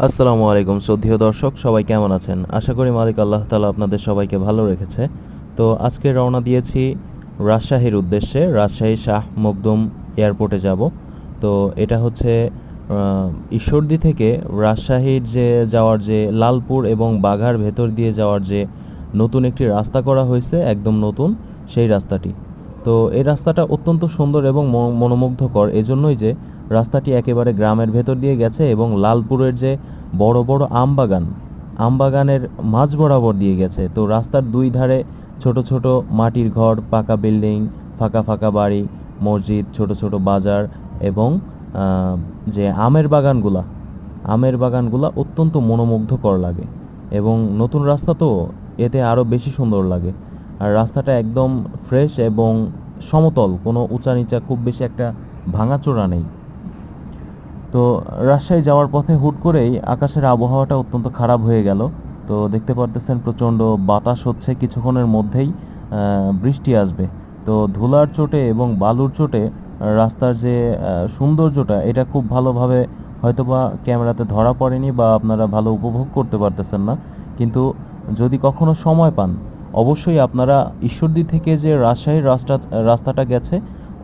আসসালামু আলাইকুম শ্রদ্ধেয় দর্শক, সবাই কেমন আছেন? আশা করি মালিক আল্লাহ তাআলা আপনাদের সবাইকে ভালো রেখেছে। তো আজকে রওনা দিয়েছি রাজশাহীর উদ্দেশ্যে। রাজশাহী শাহ মখদুম এয়ারপোর্টে যাব। তো এটা হচ্ছে ঈশ্বরদী থেকে রাজশাহীর যাওয়ার যে লালপুর এবং বাঘার ভেতর দিয়ে যাওয়ার যে নতুন একটি রাস্তা করা হয়েছে, একদম নতুন সেই রাস্তাটি। তো এই রাস্তাটা অত্যন্ত সুন্দর এবং মনোমুগ্ধকর, এজন্যই যে রাস্তাটি একেবারে গ্রামের ভেতর দিয়ে গেছে এবং লালপুরের যে বড় বড় আমবাগানের মাঝ বরাবর দিয়ে গেছে। তো রাস্তার দুই ধারে ছোট ছোট মাটির ঘর, পাকা বিল্ডিং, ফাঁকা ফাঁকা বাড়ি, মসজিদ, ছোট ছোট বাজার এবং যে আমের বাগানগুলা অত্যন্ত মনোমুগ্ধকর লাগে এবং নতুন রাস্তা তো এতে আরও বেশি সুন্দর লাগে। আর রাস্তাটা একদম ফ্রেশ এবং সমতল, কোনো উঁচা নিচা খুব বেশি একটা ভাঙাচোরা নেই। তো রাজশাহী যাওয়ার পথে হুট করেই আকাশের আবহাওয়াটা অত্যন্ত খারাপ হয়ে গেল। তো দেখতে পারতেছেন প্রচণ্ড বাতাস হচ্ছে, কিছুক্ষণের মধ্যেই বৃষ্টি আসবে। তো ধুলার চোটে এবং বালুর চোটে রাস্তার যে সৌন্দর্যটা, এটা খুব ভালোভাবে হয়তোবা ক্যামেরাতে ধরা পড়েনি বা আপনারা ভালো উপভোগ করতে পারতেছেন না। কিন্তু যদি কখনো সময় পান, অবশ্যই আপনারা ঈশ্বরদী থেকে যে রাজশাহীর রাস্তাটা গেছে,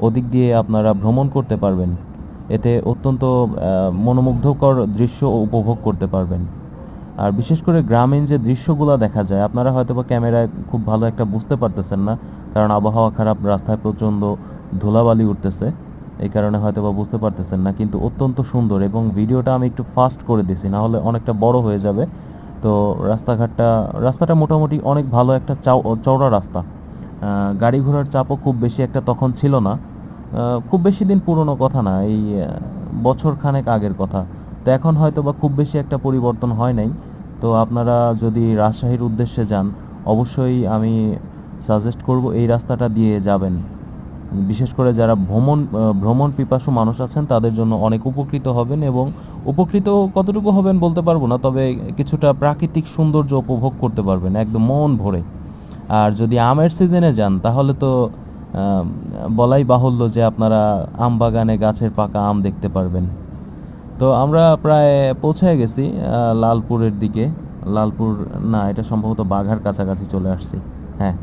ওদিক দিয়ে আপনারা ভ্রমণ করতে পারবেন। এতে অত্যন্ত মনোমুগ্ধকর দৃশ্য উপভোগ করতে পারবেন। আর বিশেষ করে গ্রামীণ যে দৃশ্যগুলো দেখা যায়, আপনারা হয়তোবা ক্যামেরায় খুব ভালো একটা বুঝতে পারতেছেন না, কারণ আবহাওয়া খারাপ, রাস্তায় প্রচণ্ড ধুলাবালি উঠতেছে, এই কারণে হয়তোবা বুঝতে পারতেছেন না। কিন্তু অত্যন্ত সুন্দর, এবং ভিডিওটা আমি একটু ফাস্ট করে দিছি, না হলে অনেকটা বড় হয়ে যাবে। তো রাস্তাটা মোটামুটি অনেক ভালো একটা চওড়া রাস্তা। গাড়ি ঘোড়ার চাপও খুব বেশি একটা তখন ছিল না। খুব বেশি দিন পুরনো কথা না, এই বছর খানেক আগের কথা। তো এখন হয়তো বা খুব বেশি একটা পরিবর্তন হয় নাই। তো আপনারা যদি রাজশাহীর উদ্দেশ্যে যান, অবশ্যই আমি সাজেস্ট করব এই রাস্তাটা দিয়ে যাবেন। বিশেষ করে যারা ভ্রমণ পিপাসু মানুষ আছেন, তাদের জন্য অনেক উপকৃত হবেন। এবং উপকৃত কতটুকু হবেন বলতে পারবো না, তবে কিছুটা প্রাকৃতিক সৌন্দর্য উপভোগ করতে পারবেন একদম মন ভরে। আর যদি আমের সিজনে যান, তাহলে তো আম, বলাই বাহুল্য যে আপনারা আম বাগানে গাছের পাকা আম দেখতে পারবেন। তো আমরা প্রায় পৌঁছে গেছি লালপুরের দিকে। লালপুর না, এটা সম্ভবত বাঘার কাছাকাছি চলে আসছি। হ্যাঁ।